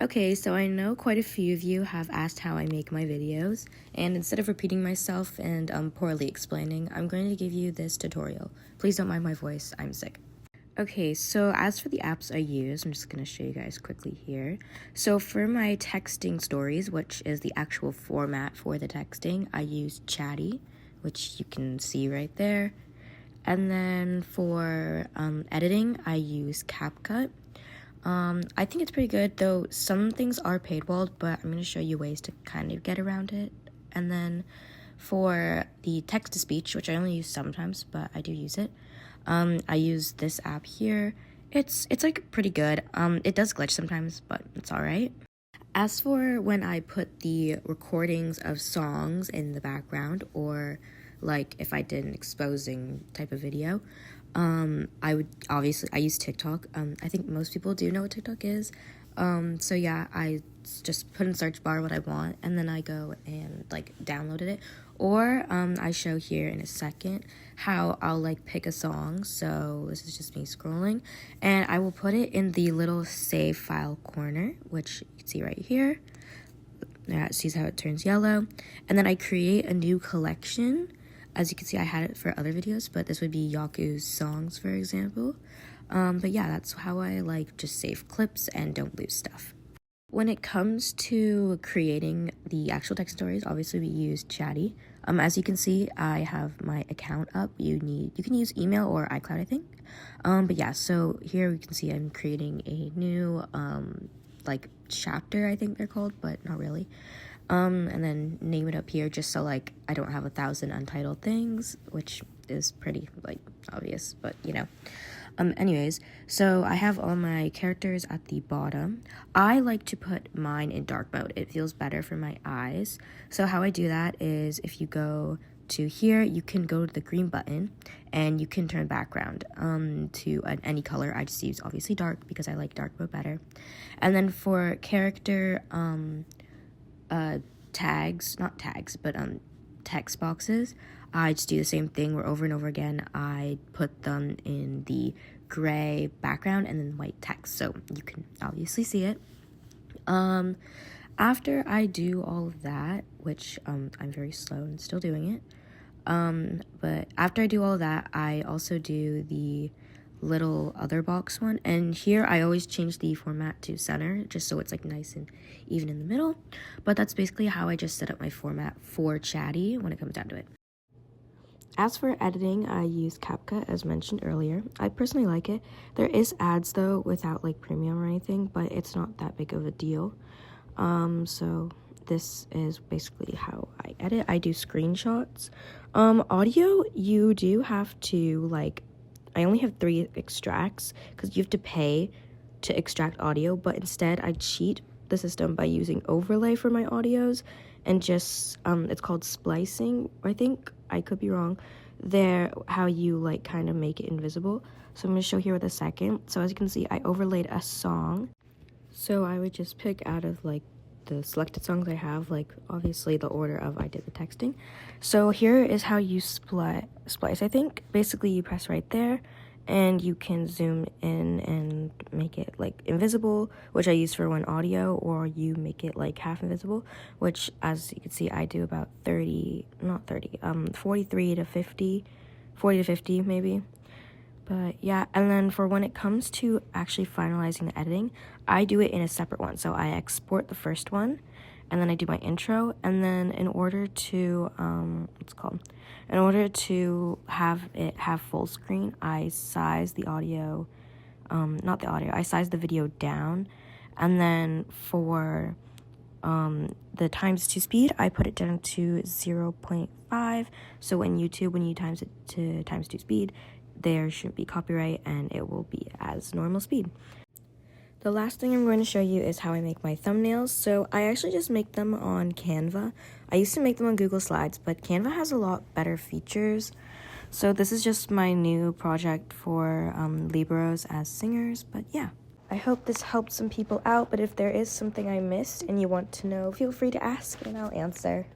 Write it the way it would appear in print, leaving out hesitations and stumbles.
Okay, so I know quite a few of you have asked how I make my videos, and instead of repeating myself and poorly explaining, I'm going to give you this tutorial. Please don't mind my voice, I'm sick. Okay, so as for the apps I use, I'm just going to show you guys quickly here. So for my texting stories, which is the actual format for the texting, I use Chatty, which you can see right there. And then for editing, I use CapCut. I think it's pretty good, though some things are paywalled, but I'm going to show you ways to kind of get around it. And then for the text-to-speech, which I only use sometimes, but I do use it, I use this app here. It's like pretty good. It does glitch sometimes, but it's alright. As for when I put the recordings of songs in the background, or like if I did an exposing type of video, I use TikTok. I think most people do know what TikTok is. So yeah, I just put in search bar what I want, and then I go and like downloaded it. Or I show here in a second how I'll like pick a song. So this is just me scrolling, and I will put it in the little save file corner, which you can see right here. Yeah, it sees how it turns yellow, and then I create a new collection. As you can see, I had it for other videos, but this would be Yaku's songs, for example. But yeah, that's how I like just save clips and don't lose stuff. When it comes to creating the actual text stories, obviously we use Chatty. As you can see, I have my account up. You can use email or iCloud, I think. But yeah, so here we can see I'm creating a new like chapter, I think they're called, but not really. And then name it up here just so like I don't have 1,000 untitled things, which is pretty like obvious, but you know. Anyways, so I have all my characters at the bottom. I like to put mine in dark mode. It feels better for my eyes. So how I do that is if you go to here, you can go to the green button and you can turn background to any color. I just use obviously dark because I like dark mode better. And then for character text boxes, I just do the same thing where over and over again I put them in the gray background and then white text, so you can obviously see it. After I do all of that, which I'm very slow and still doing it, but after I do all of that, I also do the little other box one, and here I always change the format to center just so it's like nice and even in the middle. But that's basically how I just set up my format for Chatty when it comes down to it. As for editing, I use CapCut as mentioned earlier. I personally like it. There is ads though without like premium or anything, but it's not that big of a deal. So this is basically how I edit. I do screenshots. Audio, you do have to like, I only have 3 extracts because you have to pay to extract audio, but instead I cheat the system by using overlay for my audios and just it's called splicing, I think. I could be wrong there, how you like kind of make it invisible. So I'm going to show here with a second. So as you can see, I overlaid a song, so I would just pick out of like the selected songs I have, like obviously the order of I did the texting. So here is how you splice, I think. Basically you press right there and you can zoom in and make it like invisible, which I use for one audio, or you make it like half invisible, which as you can see I do about 43 to 50, 40 to 50 maybe. But yeah, and then for when it comes to actually finalizing the editing, I do it in a separate one. So I export the first one, and then I do my intro, and then in order to have it have full screen, I size the audio, I size the video down, and then for the times 2 speed, I put it down to 0.5. So when you times it to times 2 speed, there shouldn't be copyright and it will be as normal speed. The last thing I'm going to show you is how I make my thumbnails. So I actually just make them on Canva. I used to make them on Google Slides, but Canva has a lot better features. So this is just my new project for Libros as singers, but yeah. I hope this helped some people out, but if there is something I missed and you want to know, feel free to ask and I'll answer.